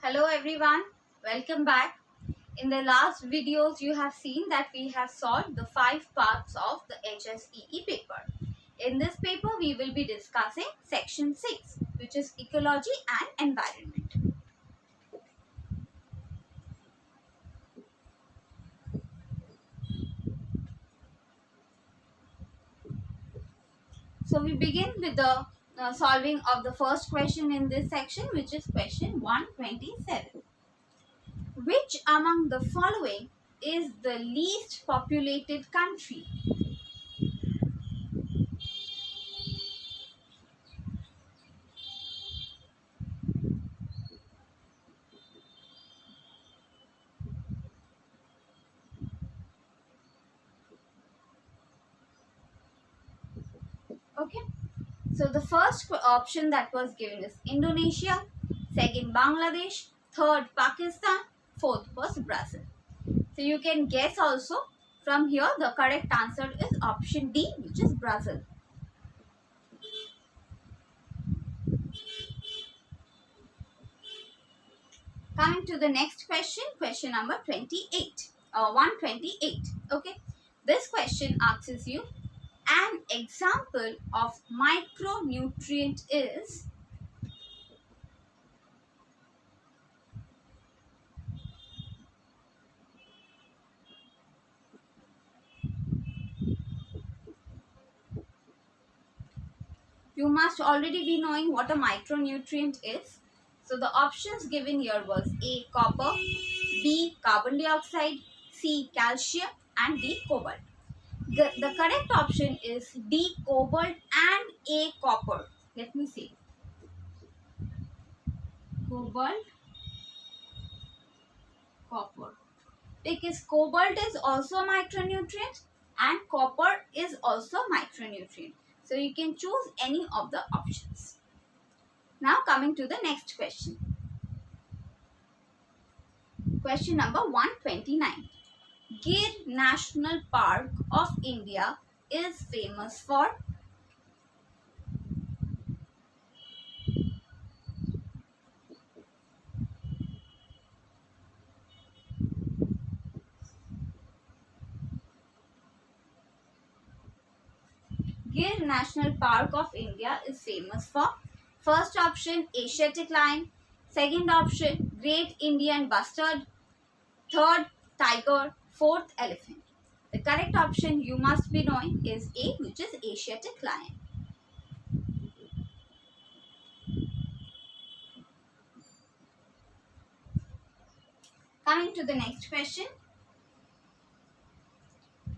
Hello everyone, welcome back. In the last videos you have seen that we have solved the 5 parts of the HSEE paper. In this paper we will be discussing section 6, which is ecology and environment. So we begin with the solving of the first question in this section, which is question 127. Which among the following is the least populated country? Okay. So the first option that was given is Indonesia, second Bangladesh, third Pakistan, fourth was Brazil. So you can guess also from here the correct answer is option D, which is Brazil. Coming to the next question, question number 28 or 128. Okay, this question asks you an example of micronutrient is. You must already be knowing what a micronutrient is. So the options given here was A, copper, B, carbon dioxide, C, calcium and D, cobalt. The correct option is D, cobalt and A, copper. Let me see. Cobalt, copper. Because cobalt is also a micronutrient and copper is also micronutrient. So you can choose any of the options. Now coming to the next question. Question number 129. Gir National Park of India is famous for. Gir National Park of India is famous for. First option Asiatic lion, second option Great Indian bustard, third tiger, fourth elephant. The correct option you must be knowing is A, which is Asiatic lion. Coming to the next question.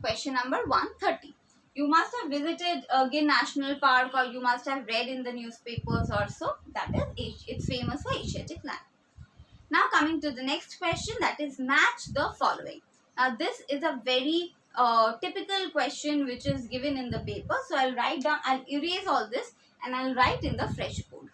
Question number 130. You must have visited Gir National Park or you must have read in the newspapers or so. That is, it's famous for Asiatic lion. Now coming to the next question, that is match the following. Now this is a very typical question which is given in the paper. So I'll write down, I'll erase all this and I'll write in the fresh board.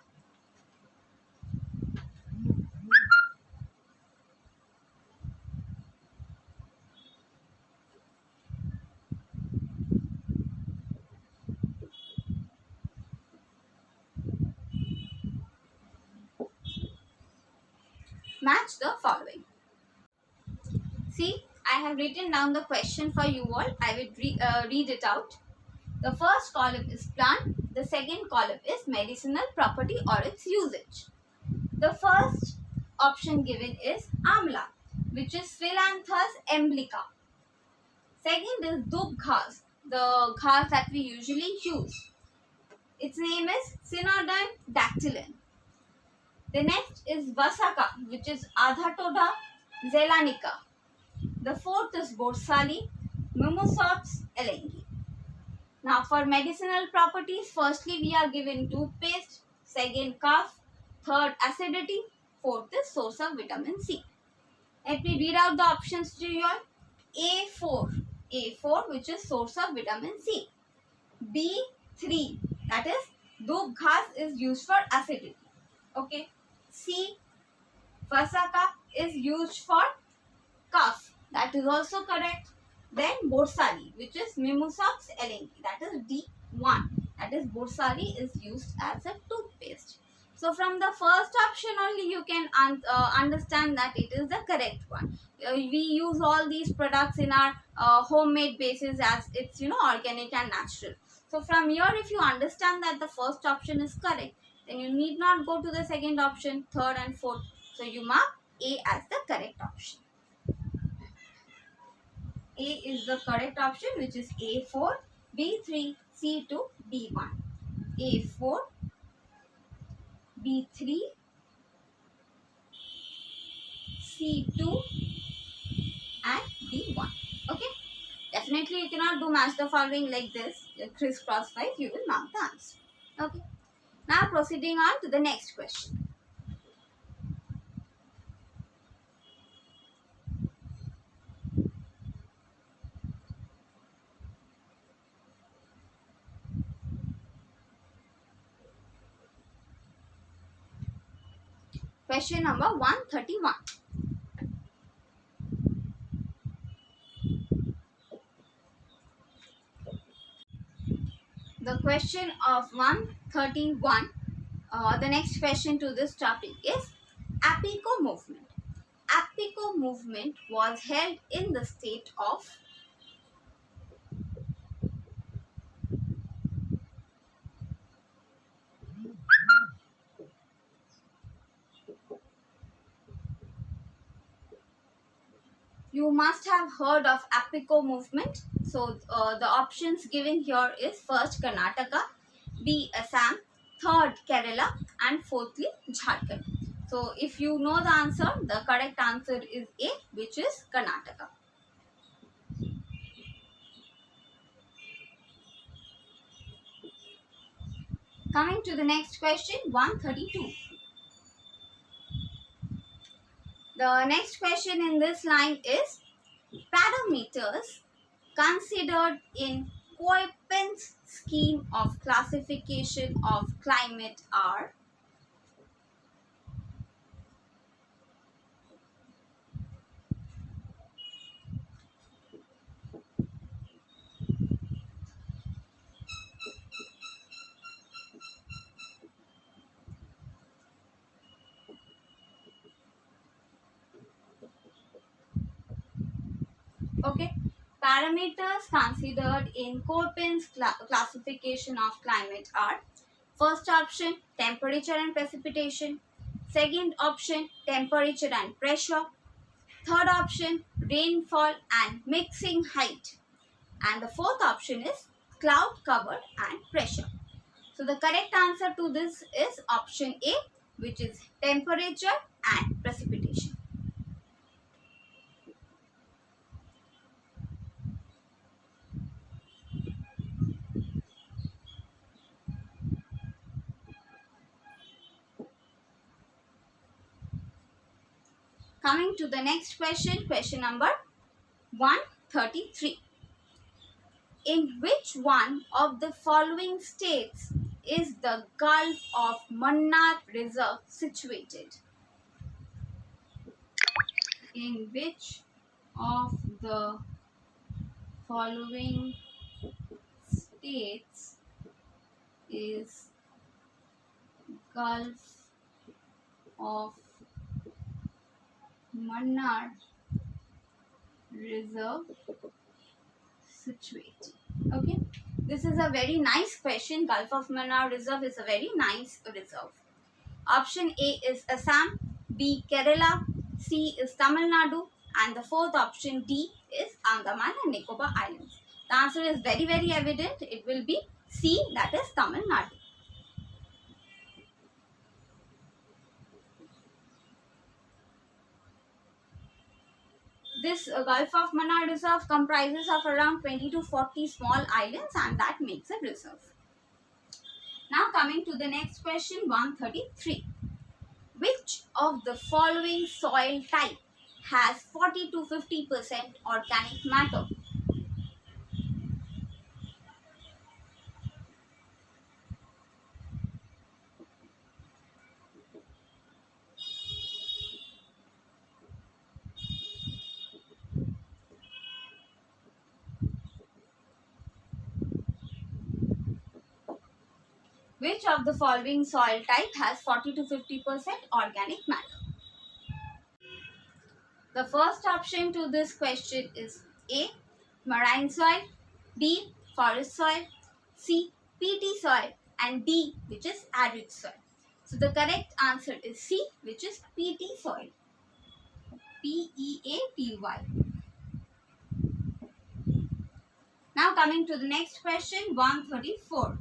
Match the following. See, I have written down the question for you all. I will read it out. The first column is plant. The second column is medicinal property or its usage. The first option given is amla, which is Philanthus emblica. Second is dub ghas, the ghas that we usually use. Its name is Synodon dactylon. The next is Vasaka, which is Adhatoda zelanica. The fourth is Borsali, Mimosops elengi. Now for medicinal properties, firstly we are given toothpaste, second cough, third acidity, fourth is source of vitamin C. Let me read out the options to you all. A4, which is source of vitamin C. B3, that is dub ghas is used for acidity. Okay. C, Vasaka is used for cough. That is also correct. Then Borsali, which is Mimosops elengi. That is D1. That is Borsali is used as a toothpaste. So from the first option only you can understand that it is the correct one. We use all these products in our homemade basis as it's organic and natural. So from here if you understand that the first option is correct, then you need not go to the second option, third and fourth. So you mark A as the correct option. A is the correct option, which is A4, B3, C2, D1. A4, B3, C2 and D1. Okay. Definitely you cannot do match the following like this. Crisscross wise you will mark the answer. Okay. Now proceeding on to the next question. Question number 131. The question of 131, the next question to this topic is Apico movement. Apico movement was held in the state of. You must have heard of Apico movement. So the options given here is first Karnataka, B Assam, third Kerala and fourthly Jharkhand. So if you know the answer, the correct answer is A, which is Karnataka. Coming to the next question, 132. The next question in this line is parameters considered in Köppen's scheme of classification of climate are. Okay, parameters considered in Köppen's classification of climate are: first option, temperature and precipitation; second option, temperature and pressure; third option, rainfall and mixing height; and the fourth option is cloud cover and pressure. So the correct answer to this is option A, which is temperature and precipitation. Coming to the next question, question number 133. In which one of the following states is the Gulf of Mannar Reserve situated? In which of the following states is Gulf of Mannar Reserve situated? Okay, this is a very nice question. Gulf of Mannar Reserve is a very nice reserve. Option A is Assam, B Kerala, C is Tamil Nadu, and the fourth option D is Andaman and Nicobar Islands. The answer is very evident. It will be C, that is Tamil Nadu. This Gulf of Mannar Reserve comprises of around 20 to 40 small islands, and that makes a reserve. Now coming to the next question, 133. Which of the following soil type has 40 to 50% organic matter? Which of the following soil type has 40 to 50% organic matter? The first option to this question is A. Marine soil, B. Forest soil, C. peaty soil, and D, which is arid soil. So the correct answer is C, which is peaty soil. Peaty. Now coming to the next question, 134.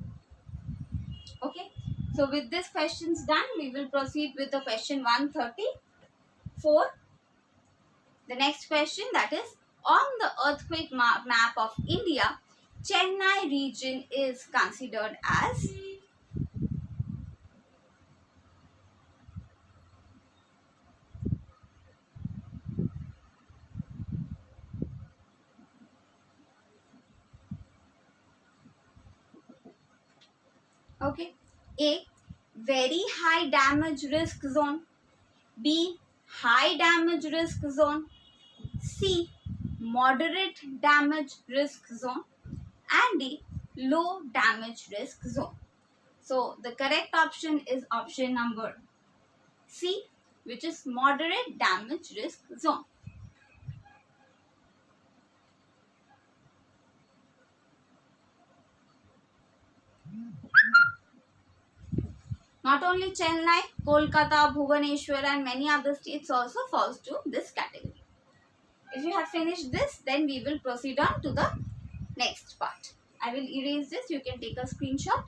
Okay, so with this questions done, we will proceed with the question 134. The next question, that is, on the earthquake map of India, Chennai region is considered as. Okay, A. Very high damage risk zone, B. High damage risk zone, C. Moderate damage risk zone, and D. Low damage risk zone. So the correct option is option number C, which is moderate damage risk zone. Not only Chennai, Kolkata, Bhubaneswar and many other states also falls to this category. If you have finished this, then we will proceed on to the next part. I will erase this. You can take a screenshot.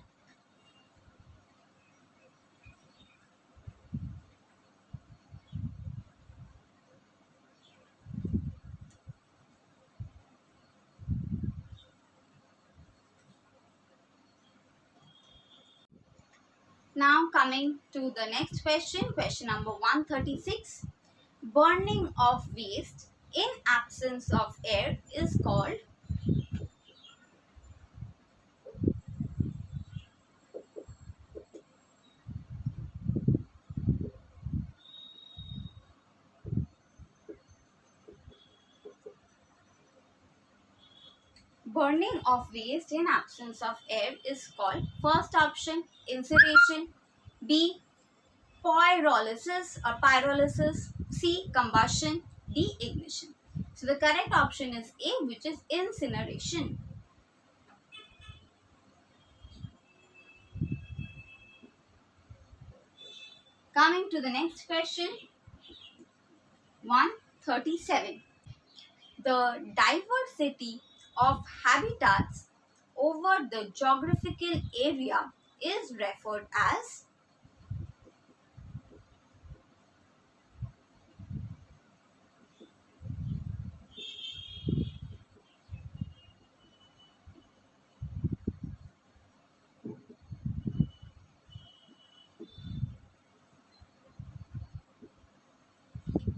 Now coming to the next question, question number 136. Burning of waste in absence of air is called. Burning of waste in absence of air is called. First option, incineration, B, pyrolysis or pyrolysis, C, combustion, D, ignition. So the correct option is A, which is incineration. Coming to the next question, 137. The diversity of habitats over the geographical area is referred as.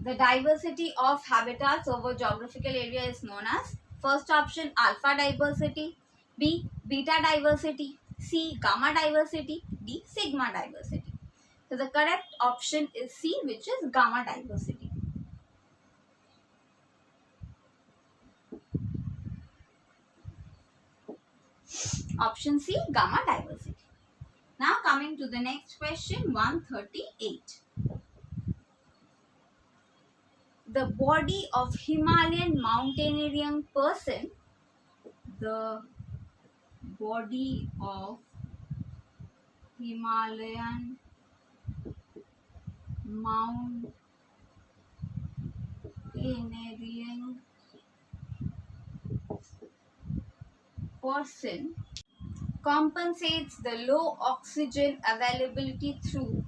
The diversity of habitats over geographical area is known as. First option, alpha diversity, B, beta diversity, C, gamma diversity, D, sigma diversity. So the correct option is C, which is gamma diversity. Option C, gamma diversity. Now coming to the next question, 138. The body of Himalayan mountaineering person, the body of Himalayan mountaineering person compensates the low oxygen availability through.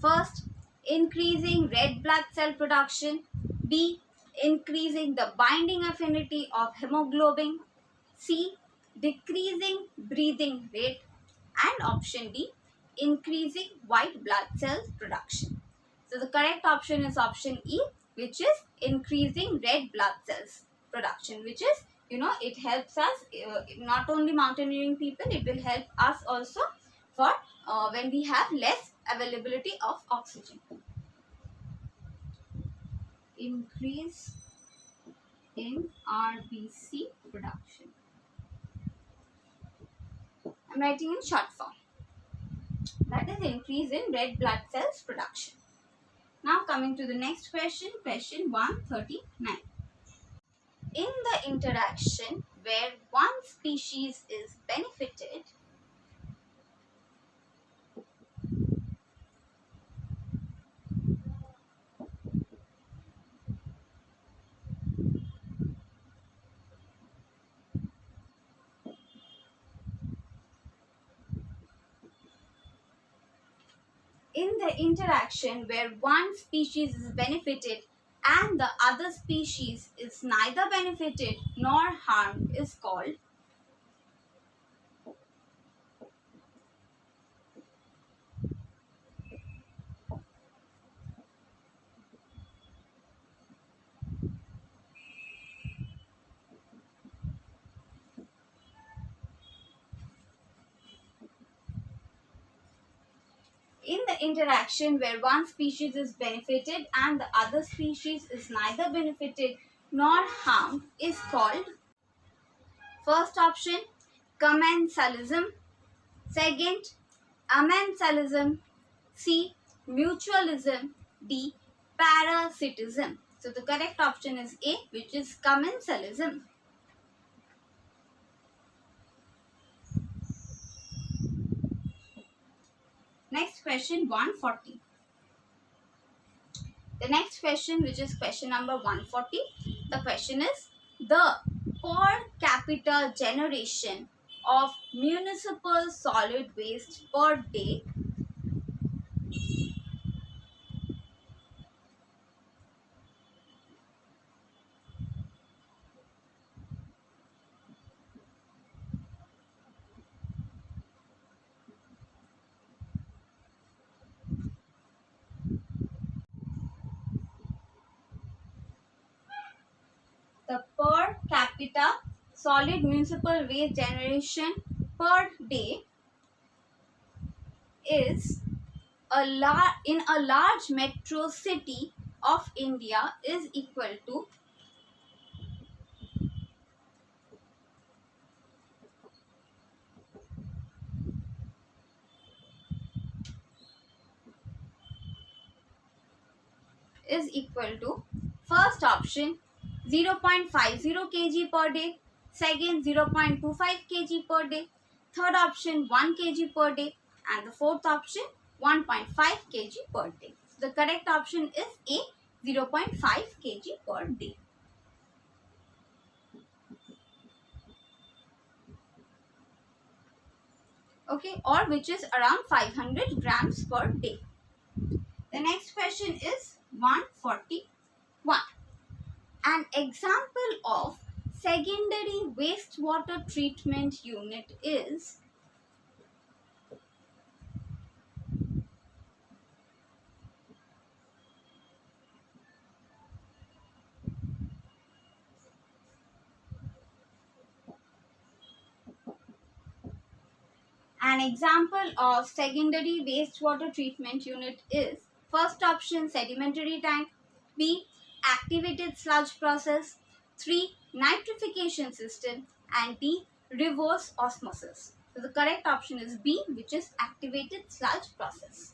First, increasing red blood cell production. B, increasing the binding affinity of hemoglobin. C, decreasing breathing rate. And option D, increasing white blood cells production. So the correct option is option E, which is increasing red blood cells production, which is it helps us, not only mountaineering people, it will help us also for when we have less availability of oxygen. Increase in RBC production. I'm writing in short form. That is increase in red blood cells production. Now coming to the next question, question 139. In the interaction where one species is benefited, in the interaction where one species is benefited and the other species is neither benefited nor harmed is called in the interaction where one species is benefited and the other species is neither benefited nor harmed is called, first option, commensalism, second, amensalism, C, mutualism, D, parasitism. So the correct option is A, which is commensalism. Next question 140. The next question, which is question number 140, the question is the per capita generation of municipal solid waste per day the per capita solid municipal waste generation per day is in a large metro city of India is equal to first option 0.50 kg per day, second 0.25 kg per day, third option 1 kg per day, and the fourth option 1.5 kg per day. The correct option is A, 0.5 kg per day. Okay, or which is around 500 grams per day. The next question is 141. An example of secondary wastewater treatment unit is first option sedimentary tank, B, activated sludge process, 3, nitrification system, and D, reverse osmosis. So the correct option is B, which is activated sludge process.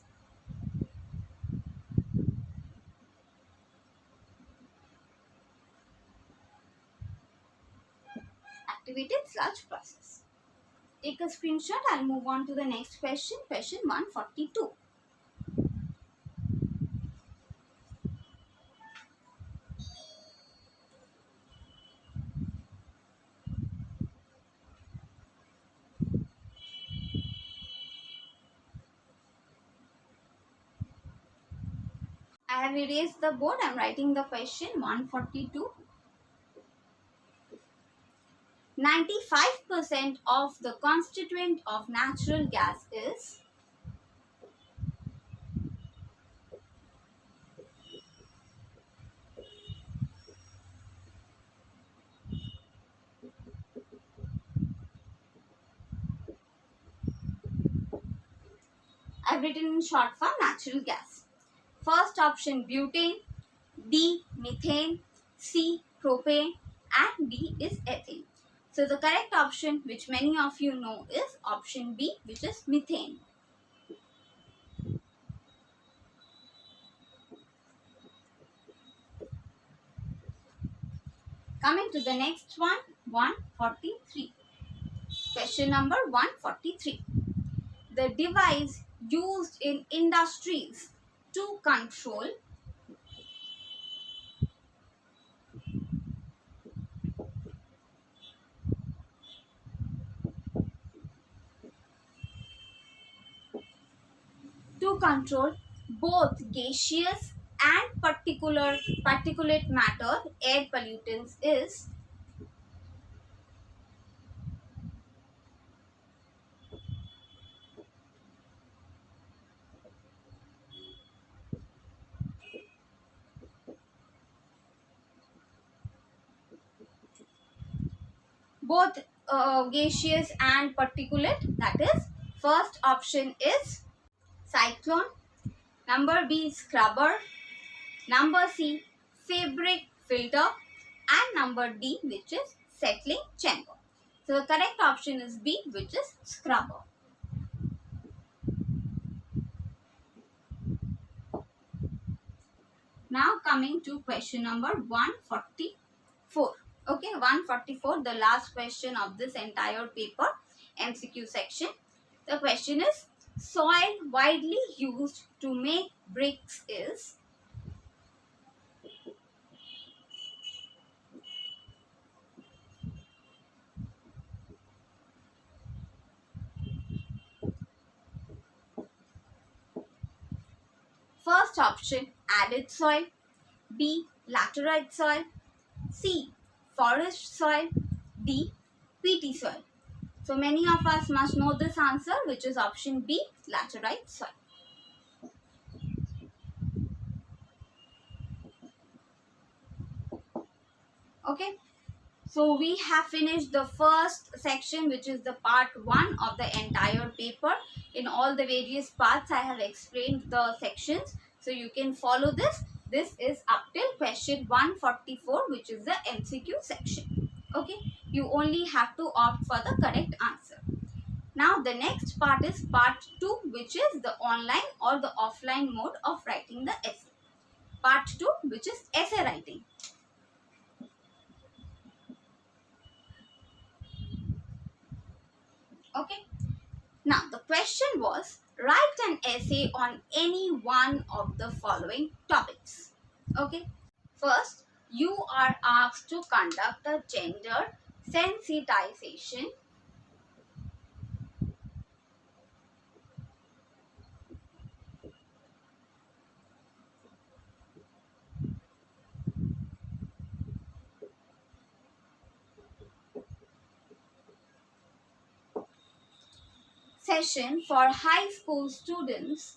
Activated sludge process. Take a screenshot. I'll move on to the next question, question 142. I have erased the board. I'm writing the question 142. 95% of the constituent of natural gas is have written in short form natural gas. First option butane, B methane, C propane, and D is ethane. So the correct option, which many of you know, is option B, which is methane. Coming to the next one, 143. Question number 143. The device used in industries to control both gaseous and particulate matter air pollutants is both gaseous and particulate. That is, first option is cyclone, number B scrubber, number C fabric filter, and number D, which is settling chamber. So the correct option is B, which is scrubber. Now coming to question number 144. Okay, 144, the last question of this entire paper, MCQ section. The question is, soil widely used to make bricks is. First option, arid soil, B laterite soil, C forest soil, D peaty soil. So many of us must know this answer, which is option B laterite soil. Okay, so we have finished the first section, which is the part 1 of the entire paper. In all the various parts I have explained the sections, so you can follow this. This is up till question 144, which is the MCQ section. Okay, you only have to opt for the correct answer. Now the next part is part 2, which is the online or the offline mode of writing the essay. Part 2, which is essay writing. Okay. Now the question was, write an essay on any one of the following topics. Okay. First, you are asked to conduct a gender sensitization session for high school students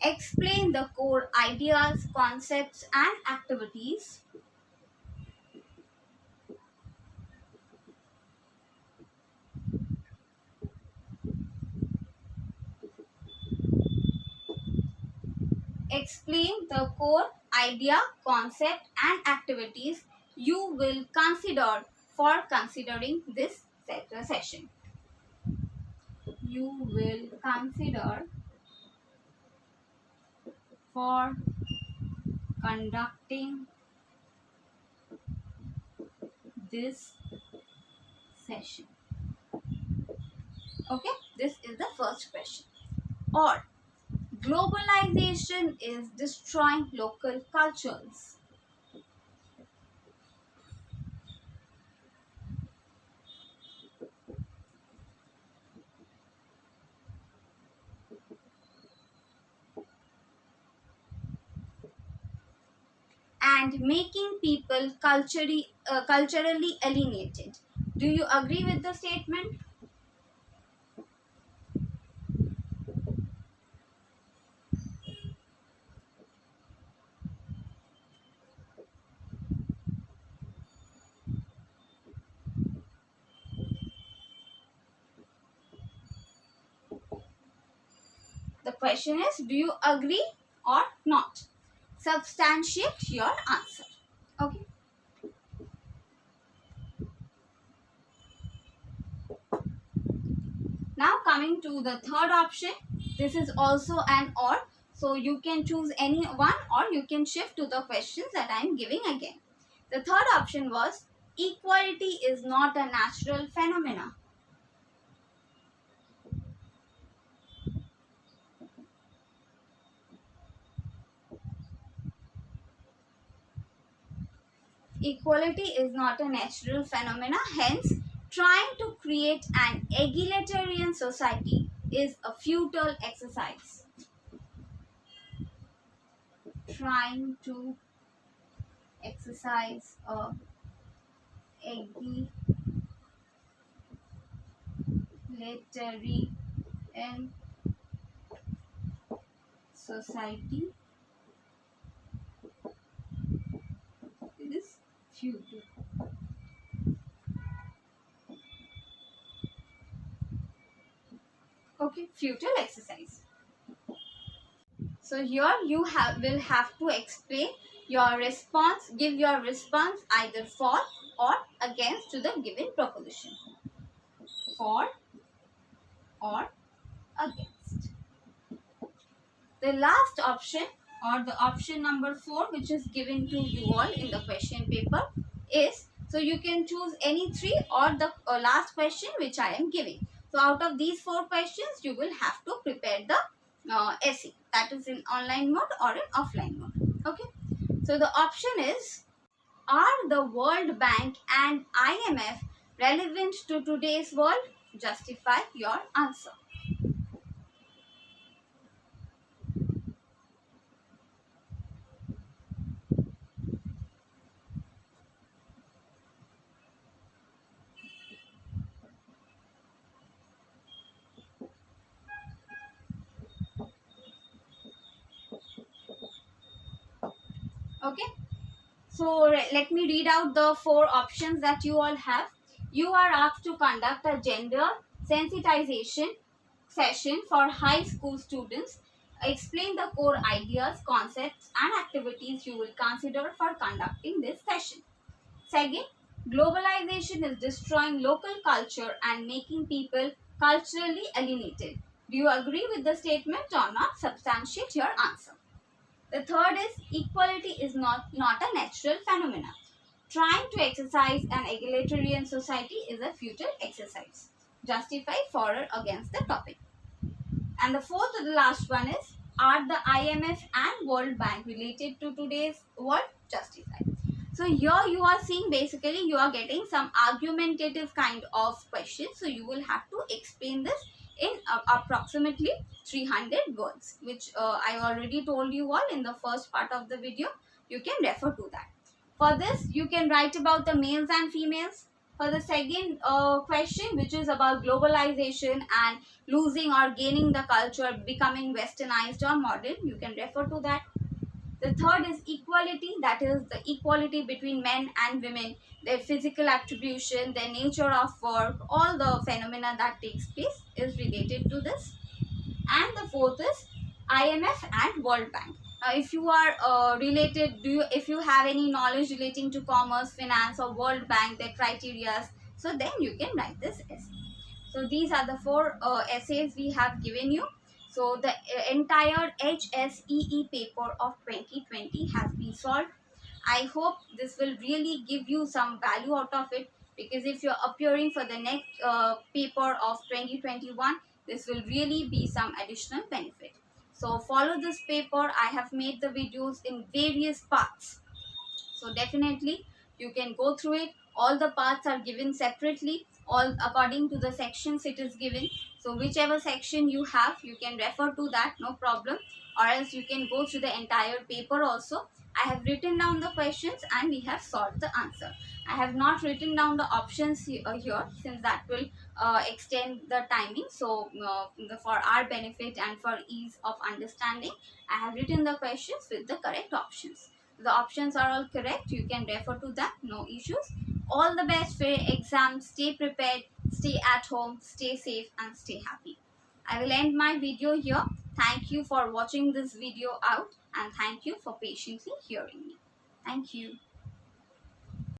explain the core ideas, concepts, and activities explain the core idea, concept, and activities you will consider for considering this session. You will consider for conducting this session. Okay, this is the first question. Or, globalization is destroying local cultures. And making people culturally alienated. Do you agree with the statement? The question is, do you agree or not? Substantiate your answer. Okay. Now coming to the third option, this is also an or. So you can choose any one or you can shift to the questions that I am giving again. The third option was, equality is not a natural phenomena. Equality is not a natural phenomena, hence trying to create an egalitarian society is a futile exercise. Trying to exercise a egalitarian society is futile. Okay, futile exercise. So here you will have to explain your response, give your response either for or against to the given proposition. For or against. The last option or the option number 4, which is given to you all in the question paper, is, so you can choose any 3 or the last question which I am giving. So out of these 4 questions, you will have to prepare the essay, that is in online mode or in offline mode. Okay. So the option is, are the World Bank and IMF relevant to today's world? Justify your answer. Okay. So let me read out the 4 options that you all have. You are asked to conduct a gender sensitization session for high school students. Explain the core ideas, concepts and activities you will consider for conducting this session. Second, globalization is destroying local culture and making people culturally alienated. Do you agree with the statement or not? Substantiate your answer. The third is, equality is not a natural phenomenon. Trying to exercise an egalitarian society is a futile exercise. Justify for or against the topic. And the fourth or the last one is, are the IMF and World Bank related to today's world? Justify. So here you are seeing, basically you are getting some argumentative kind of questions. So you will have to explain this in approximately 300 words, which I already told you all in the first part of the video. You can refer to that. For this, you can write about the males and females. For the second question, which is about globalization and losing or gaining the culture, becoming westernized or modern, you can refer to that. The third is equality, that is the equality between men and women, their physical attribution, their nature of work, all the phenomena that takes place is related to this. And the fourth is IMF and World Bank. If you are if you have any knowledge relating to commerce, finance or World Bank, their criteria, so then you can write this essay. So these are the 4 essays we have given you. So the entire HSEE paper of 2020 has been solved. I hope this will really give you some value out of it, because if you're appearing for the next paper of 2021, this will really be some additional benefit. So follow this paper. I have made the videos in various parts. So definitely you can go through it. All the parts are given separately, all according to the sections it is given. So whichever section you have, you can refer to that, no problem. Or else you can go through the entire paper also. I have written down the questions and we have solved the answer. I have not written down the options here since that will extend the timing. So for our benefit and for ease of understanding, I have written the questions with the correct options. The options are all correct. You can refer to that. No issues. All the best for your exam. Stay prepared. Stay at home. Stay safe and stay happy. I will end my video here. Thank you for watching this video out, and thank you for patiently hearing me. Thank you.